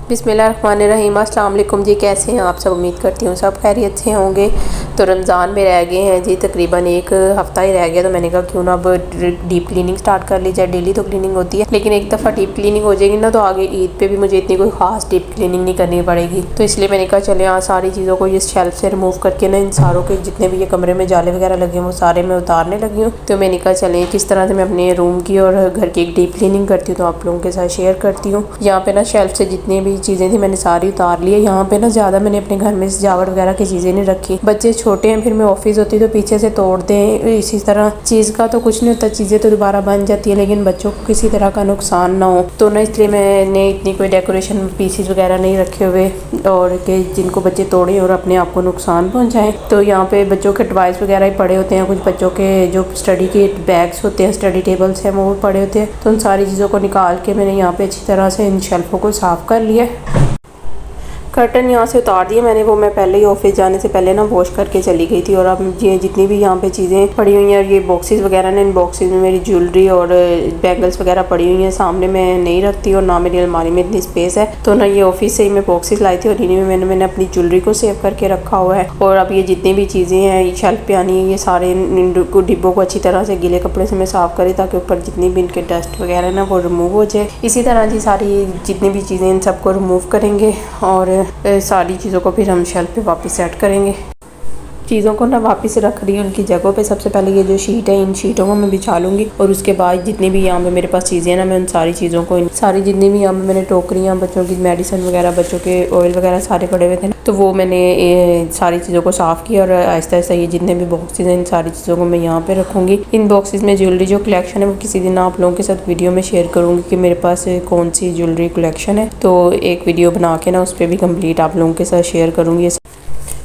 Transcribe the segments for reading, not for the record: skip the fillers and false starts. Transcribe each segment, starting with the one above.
बिस्मिल्लाहिर्रहमानिर्रहीम। अस्सलाम वालेकुम जी, कैसे हैं आप सब? उम्मीद करती हूँ सब खैरियत से होंगे। तो रमज़ान में रह गए हैं जी, तकरीबन एक हफ़्ता ही रह गया, तो मैंने कहा क्यों ना अब डीप क्लीनिंग स्टार्ट कर ली जाए। डेली तो क्लीनिंग होती है, लेकिन एक दफ़ा डीप क्लीनिंग हो जाएगी ना तो आगे ईद पे भी मुझे इतनी कोई ख़ास डीप क्लीनिंग नहीं करनी पड़ेगी। तो इसलिए मैंने कहा चले यहाँ सारी चीज़ों को ये शेल्फ से रिमूव करके ना इन सारों के जितने भी ये कमरे में जाले वगैरह लगे हैं वो सारे मैं उतारने लगी हूँ। तो मैंने कहा चलें किस तरह से मैं अपने रूम की और घर की एक डीप क्लीनिंग करती हूँ तो आप लोगों के साथ शेयर करती हूँ। यहाँ पे ना शेल्फ से जितनी भी चीज़ें थी मैंने सारी उतार ली है। यहाँ पे ना ज़्यादा मैंने अपने घर में सजावट वगैरह की चीज़ें नहीं रखी। बच्चे छोटे हैं, फिर मैं ऑफिस होती तो पीछे से तोड़ते हैं। इसी तरह चीज़ का तो कुछ नहीं होता, चीज़ें तो दोबारा बन जाती है, लेकिन बच्चों को किसी तरह का नुकसान ना हो तो ना इसलिए मैंने इतनी कोई डेकोरेशन पीसीज वगैरह नहीं रखे हुए और कि जिनको बच्चे तोड़ें और अपने आप को नुकसान पहुँचाएँ। तो यहाँ पे बच्चों के टॉयज़ वगैरह ही पड़े होते हैं, कुछ बच्चों के जो स्टडी के बैग्स होते हैं, स्टडी टेबल्स हैं वो पड़े होते हैं। तो उन सारी चीज़ों को निकाल के मैंने यहाँ पे अच्छी तरह से इन शेल्फों को साफ़ कर लिया। कर्टन यहाँ से उतार दिए मैंने, वो मैं पहले ही ऑफिस जाने से पहले ना वॉश करके चली गई थी। और अब ये जितनी भी यहाँ पे चीज़ें पड़ी हुई हैं और ये बॉक्सेस वगैरह ने, इन बॉक्सेस में मेरी ज्वेलरी और बैंगल्स वगैरह पड़ी हुई हैं। सामने मैं नहीं रखती और ना मेरी अलमारी में इतनी स्पेस है, तो ना ये ऑफिस से ही मैं बॉक्सेस लाई थी और इन्हीं में मैंने अपनी ज्वेलरी को सेव करके रखा हुआ है। और अब ये जितनी भी चीज़ें हैं शेल्फ पे आनी है, ये सारे डिब्बों को अच्छी तरह से गीले कपड़े से मैं साफ़ करी ताकि ऊपर जितनी भी इनके डस्ट वगैरह ना वो रिमूव हो जाए। इसी तरह जी सारी जितनी भी चीज़ें इन सबको रिमूव करेंगे और सारी चीज़ों को फिर हम शेल्फ पे वापस सेट करेंगे। चीज़ों को ना वापस रख रही हूँ उनकी जगहों पे। सबसे पहले ये जो शीट है, इन शीटों को मैं बिछा लूँगी और उसके बाद जितनी भी यहाँ पे मेरे पास चीज़ें हैं ना, मैं उन सारी चीज़ों को सारी जितनी भी यहाँ पे मैंने टोकरियाँ, बच्चों की मेडिसिन वगैरह, बच्चों के ऑयल वगैरह सारे पड़े हुए थे ना, तो वो मैंने सारी चीज़ों को साफ़ किया और आहिस्ता आहिस्ता ये जितने भी बॉक्सेस हैं इन सारी चीज़ों को मैं यहाँ पर रखूँगी। इन बॉक्सेस में ज्वेलरी जो कलेक्शन है वो किसी दिन आप लोगों के साथ वीडियो में शेयर करूँगी कि मेरे पास कौन सी ज्वेलरी कलेक्शन है, तो एक वीडियो बना के ना उस पर भी कम्प्लीट आप लोगों के साथ शेयर करूँगी।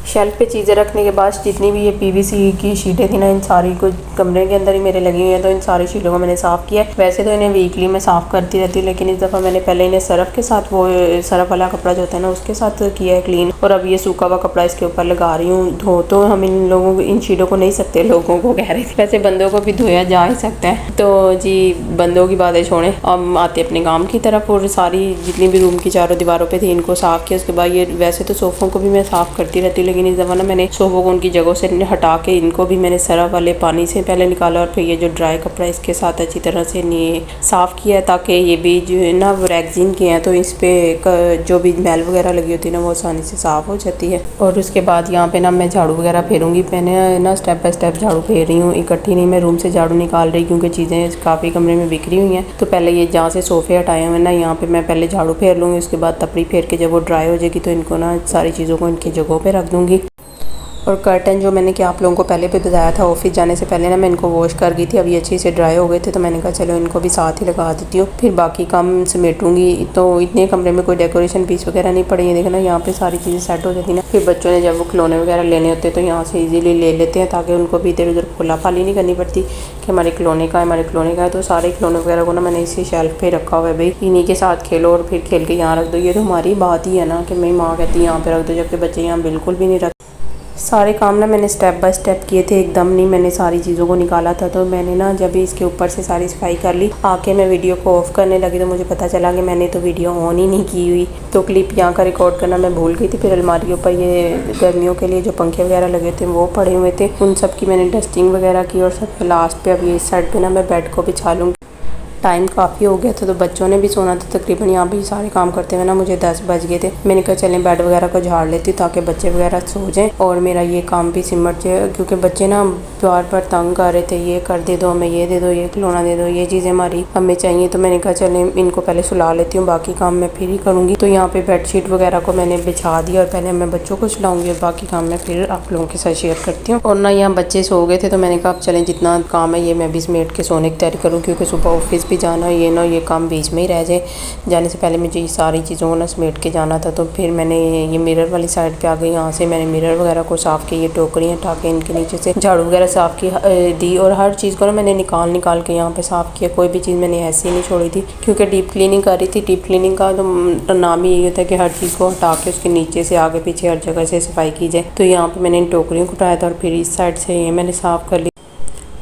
शेल्फ पे चीज़ें रखने के बाद जितनी भी ये पीवीसी की शीटें थी ना, इन सारी को कमरे के अंदर ही मेरे लगी हुई हैं, तो इन सारी शीटों को मैंने साफ़ किया। वैसे तो इन्हें वीकली मैं साफ़ करती रहती हूँ, लेकिन इस दफ़ा मैंने पहले इन्हें सरफ़ के साथ, वो सरफ़ वाला कपड़ा जो होता है ना उसके साथ किया है क्लीन, और अब ये सूखा हुआ कपड़ा इसके ऊपर लगा रही हूँ धो। तो हम इन लोगों को, इन शीटों को नहीं सकते, लोगों को कह रहे थे, वैसे बंदों को भी धोया जा ही सकता है। तो जी बंदों की बातें छोड़ें, हम आते अपने काम की तरफ। और सारी जितनी भी रूम की चारों दीवारों पर थी इनको साफ़ किया। उसके बाद ये वैसे तो सोफ़ों को भी मैं साफ़ करती रहती हूँ, लेकिन इस दफ़ा ना मैंने सोफ़ों को उनकी जगहों से हटा के इनको भी मैंने सरफ वाले पानी से पहले निकाला और फिर ये जो ड्राई कपड़ा इसके साथ अच्छी तरह से साफ़ किया है, ताकि ये भी जो है ना वो रेक्सिन के हैं तो इस पर जो भी मैल वगैरह लगी होती है ना वो आसानी से साफ़ हो जाती है। और उसके बाद यहाँ पे ना मैं झाड़ू वगैरह फेरूँगी। मैंने ना स्टेप बाय स्टेप झाड़ू फेर रही हूँ, इकट्ठी नहीं मैं रूम से झाड़ू निकाल रही, क्योंकि चीज़ें काफ़ी कमरे में बिखरी हुई हैं। तो पहले ये जहाँ से सोफ़े हटाए हुए ना, यहाँ पर मैं पहले झाड़ू फेर लूँगी। उसके बाद तपड़ी फेर के जब वो ड्राई हो जाएगी तो इनको ना सारी चीज़ों को इनकी जगहों पर रख दूँगी। और कर्टन जो मैंने कि आप लोगों को पहले भी बताया था, ऑफिस जाने से पहले ना मैं इनको वॉश कर गई थी, अभी अच्छे से ड्राई हो गए थे, तो मैंने कहा चलो इनको भी साथ ही लगा देती हूँ, फिर बाकी काम समेटूंगी। तो इतने कमरे में कोई डेकोरेशन पीस वगैरह नहीं पड़ी है, देखना यहाँ पे सारी चीज़ें सेट हो जाती ना। फिर बच्चों ने जब वो खिलौने वगैरह लेने होते हैं तो यहाँ से ईजिली ले लेते हैं, ताकि उनको भी इधर उधर खुला फाली नहीं करनी पड़ती कि हमारे खिलौने का है, हमारे खिलौने का है। तो सारे खिलौने वगैरह को ना मैंने इसी शेल्फ पे रखा हुआ है, भाई इन्हीं के साथ खेलो और फिर खेल के यहाँ रख दो। ये तो हमारी बात ही है ना कि मेरी माँ कहती है यहाँ पे रख दो, जबकि बच्चे यहाँ बिल्कुल भी नहीं रख। सारे काम ना मैंने स्टेप बाय स्टेप किए थे, एकदम नहीं मैंने सारी चीज़ों को निकाला था। तो मैंने ना जब इसके ऊपर से सारी सफाई कर ली, आके मैं वीडियो को ऑफ़ करने लगी तो मुझे पता चला कि मैंने तो वीडियो ऑन ही नहीं की हुई। तो क्लिप यहाँ का रिकॉर्ड करना मैं भूल गई थी। फिर अलमारी के ऊपर ये गर्मियों के लिए जो पंखे वगैरह लगे थे वो पड़े हुए थे, उन सब की मैंने डस्टिंग वगैरह की। और सब लास्ट पे अब ये इस साइड पे ना मैं बेड को बिछा लूँगी। टाइम काफ़ी हो गया था तो बच्चों ने भी सोना था, तकरीबन यहाँ पे सारे काम करते हुए ना मुझे 10 बज गए थे। मैंने कहा चलें बेड वगैरह को झाड़ लेती ताकि बच्चे वगैरह सो जाएं और मेरा ये काम भी सिमट जाए, क्योंकि बच्चे ना बार बार तंग कर रहे थे, ये कर दे दो हमें, ये दे दो, ये खिलौना दे दो, ये चीज़ें हमारी हमें चाहिए। तो मैंने कहा चलें इनको पहले सुला लेती हूँ, बाकी काम मैं फिर ही करूँगी। तो यहाँ पर बेडशीट वगैरह को मैंने बिछा दिया और पहले मैं बच्चों को सुलाऊँगी और बाकी काम मैं फिर आप लोगों के साथ शेयर करती हूँ। और ना यहाँ बच्चे सो गए थे तो मैंने कहा अब चलें जितना काम है ये मैं भी समेट के सोने की तैयारी करूँ, क्योंकि सुबह ऑफिस भी जाना है, ये ना ये काम बीच में ही रह जाए। जाने से पहले मुझे ये सारी चीज़ों को ना समेट के जाना था। तो फिर मैंने ये मिरर वाली साइड पे आ गई, यहाँ से मैंने मिरर वगैरह को साफ़ किया, ये टोकरियाँ हटा के इनके नीचे से झाड़ू वगैरह साफ़ की दी। और हर चीज़ को ना मैंने निकाल के यहाँ पे साफ़ किया, कोई भी चीज़ मैंने ऐसी नहीं छोड़ी थी, क्योंकि डीप क्लीनिंग कर रही थी। डीप क्लीनिंग का तो नाम ही यही होता है कि हर चीज़ को हटा के उसके नीचे से आगे पीछे हर जगह से सफाई की जाए। तो यहाँ पर मैंने इन टोकरियों को उठाया था और फिर इस साइड से ये मैंने साफ़ कर ली।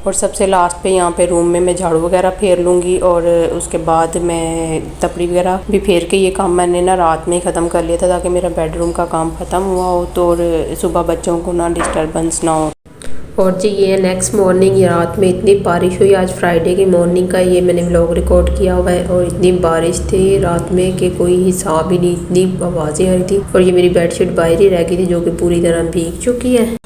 और सबसे लास्ट पे यहाँ पे रूम में मैं झाड़ू वगैरह फेर लूँगी और उसके बाद मैं तपड़ी वगैरह भी फेर के, ये काम मैंने ना रात में ही ख़त्म कर लिया था ताकि मेरा बेडरूम का काम ख़त्म हुआ हो तो और सुबह बच्चों को ना डिस्टर्बेंस ना हो। और जी ये नेक्स्ट मॉर्निंग, रात में इतनी बारिश हुई, आज फ्राइडे की मॉर्निंग का ये मैंने व्लॉग रिकॉर्ड किया हुआ है। और इतनी बारिश थी रात में कि कोई हिसाब ही नहीं, इतनी आवाज़ें आ रही थी। और ये मेरी बेडशीट बाहर ही रह गई थी जो कि पूरी तरह भीग चुकी है।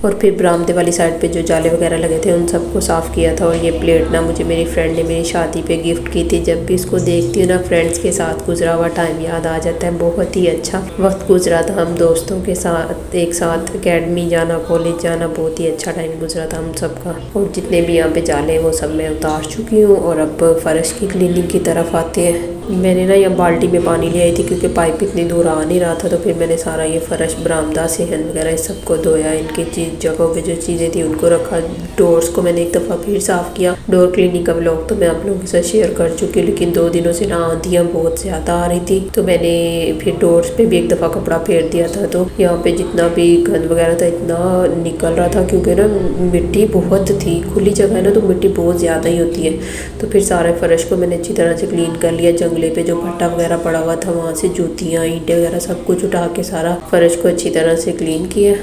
और फिर बरामदे वाली साइड पे जो जाले वगैरह लगे थे उन सबको साफ़ किया था। और ये प्लेट ना मुझे मेरी फ्रेंड ने मेरी शादी पे गिफ्ट की थी। जब भी इसको देखती हूँ ना फ्रेंड्स के साथ गुजरा हुआ टाइम याद आ जाता है। बहुत ही अच्छा वक्त गुजरा था हम दोस्तों के साथ, एक साथ एकेडमी जाना, कॉलेज जाना, बहुत ही अच्छा टाइम गुजरा था हम सबका। और जितने भी यहाँ पे जाले वो सब मैं उतार चुकी हूँ और अब फ़र्श की क्लीनिंग की तरफ आते हैं। मैंने ना यहाँ बाल्टी में पानी ले आई थी क्योंकि पाइप इतनी दूर आ नहीं रहा था। तो फिर मैंने सारा ये फ़र्श, बरामदा, सहन वगैरह इस सबको धोया, इनकी जगहों पे जो चीज़ें थी उनको रखा। डोर्स को मैंने एक दफ़ा फिर साफ़ किया। डोर क्लीनिंग का व्लॉग तो मैं आप लोगों के साथ शेयर कर चुकी हूँ, लेकिन 2 दिनों से ना आंधियाँ बहुत ज़्यादा आ रही थी तो मैंने फिर डोर्स पे भी एक दफ़ा कपड़ा फेर दिया था। तो यहाँ पे जितना भी गंद वगैरह था इतना निकल रहा था क्योंकि ना मिट्टी बहुत थी, खुली जगह है ना तो मिट्टी बहुत ज़्यादा ही होती है। तो फिर सारे फ़र्श को मैंने अच्छी तरह से क्लीन कर लिया। जंगले पे जो भट्टा वगैरह पड़ा हुआ था वहाँ से जूतियाँ, ईंटें वगैरह सब कुछ उठा के सारा फ़र्श को अच्छी तरह से क्लीन किया।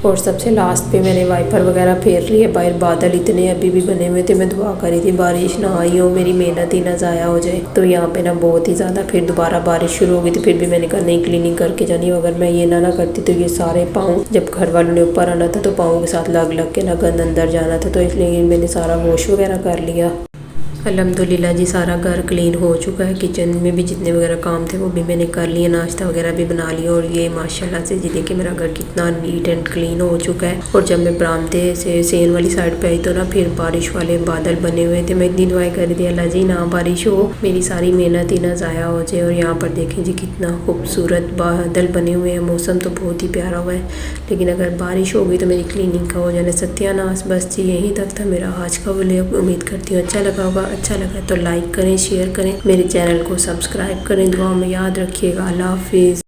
और सबसे लास्ट पे मैंने वाइपर वगैरह फेर लिए। बाहर बादल इतने अभी भी बने हुए थे, मैं दुआ करी थी बारिश ना आई हो, मेरी मेहनत ही ना ज़ाया हो जाए। तो यहाँ पे ना बहुत ही ज़्यादा फिर दोबारा बारिश शुरू हो गई थी। फिर भी मैंने कहा नहीं, क्लीनिंग करके जानी। अगर मैं ये ना करती तो ये सारे पाँव, जब घर वालों ने ऊपर आना था तो पाँव के साथ लग लग के ना गंद अंदर जाना था। तो इसलिए मैंने सारा वॉश वगैरह कर लिया। अल्हम्दुलिल्लाह जी सारा घर क्लीन हो चुका है। किचन में भी जितने वगैरह काम थे वो भी मैंने कर लिए, नाश्ता वगैरह भी बना लिया। और ये माशाल्लाह से जी देखिए मेरा घर कितना नीट एंड क्लीन हो चुका है। और जब मैं बरामदे से सेन वाली साइड पे आई तो ना फिर बारिश वाले बादल बने हुए थे। मैं इतनी दुआएं कर रही थी अल्लाह जी ना बारिश हो, मेरी सारी मेहनत ही ना ज़ाया हो जाए। और यहाँ पर देखें जी कितना खूबसूरत बादल बने हुए हैं, मौसम तो बहुत ही प्यारा हुआ है। लेकिन अगर बारिश होगी तो मेरी क्लीनिंग का हो जाना सत्यानाश। बस जी यहीं तक था मेरा आज का व्लॉग। उम्मीद करती हूँ अच्छा लगा होगा। अच्छा लगा तो लाइक करें, शेयर करें, मेरे चैनल को सब्सक्राइब करें। दुआ में याद रखिएगा। अल्लाह हाफिज़।